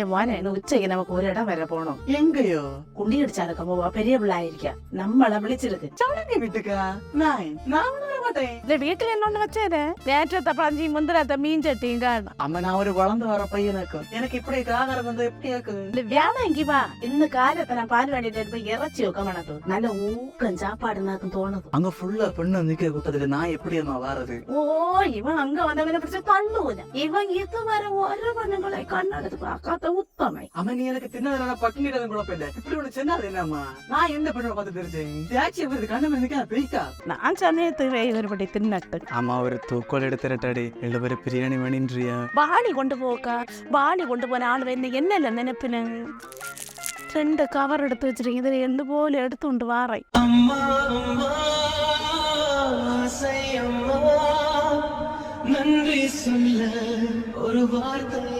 മോനെ ഉച്ചയ്ക്ക് നമുക്ക് ഒരിടം വരെ പോണം. எங்கயோ குண்டியடிச்சாருக்க போவா, பெரிய பிள்ளை ஆயிருக்க. நம்மள விളിச்சிருக்கு. சவளங்க வீட்டுக்கா? நான் வர மாட்டேன். இல்ல வீட்டுல என்ன வச்சேரு? நேற்றத்தை பழஞ்சி முந்திரத்தை மீன் சட்டியும் காணும். அம்மா நான் ஒரு வளர்ந்து வர பையனுக்கு எனக்கு இப்படி ஆகிறது வந்து எப்படி இருக்கு? இல்ல வேணாம் இங்க வா. இந்த காலத்தை நான் பால் வேண்டிட்டு போய் இறைச்சி வைக்க மாட்டோம். நல்ல ஊக்கம் சாப்பாடு நாக்கும் தோணுது. அங்க ஃபுல்லா பெண்ணு நிக்க கூட்டதுக்கு நான் எப்படி அம்மா வாரது? ஓ இவன் அங்க வந்தவனை பிடிச்ச தள்ளுவன். இவன் இதுவரை ஒரு பெண்ணுங்களை கண்ணெடுத்து பார்க்காத உத்தமை. அம்மா நீ எனக்கு தின்னதுனால பட்டினிடம் கூட போயிட்ட. இப்படி ஒண்ணு சொன்னாது என்னம்மா? நான் எந்த பெண்ணோட பார்த்து தெரிஞ்சேன்? தியாட்சி வருது கண்ணு நிக்க பெய்க்கா. நான் சமயத்துக்கு இவருபடி தின்னட்டு. அம்மா ஒரு தூக்கோல் எடுத்துட்டாடி. எல்லாரும் பிரியாணி வேணின்றியா? பாணி கொண்டு போக்கா. பாணி கொண்டு போன ஆள் என்ன நினைப்பின? 2 கவர் எடுத்து வச்சிருக்கீங்க. இதுல எந்த போல எடுத்துண்டு வாரை. அம்மா அம்மா நன்றி சொல்ல ஒரு வார்த்தை